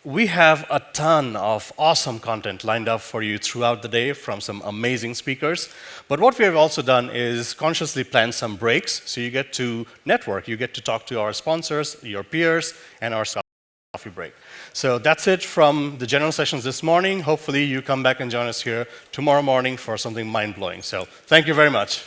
B: we have a ton of awesome content lined up for you throughout the day from some amazing speakers. But what we have also done is consciously plan some breaks, so you get to network, you get to talk to our sponsors, your peers, and our coffee break. So that's it from the general sessions this morning. Hopefully you come back and join us here tomorrow morning for something mind-blowing. So thank you very much.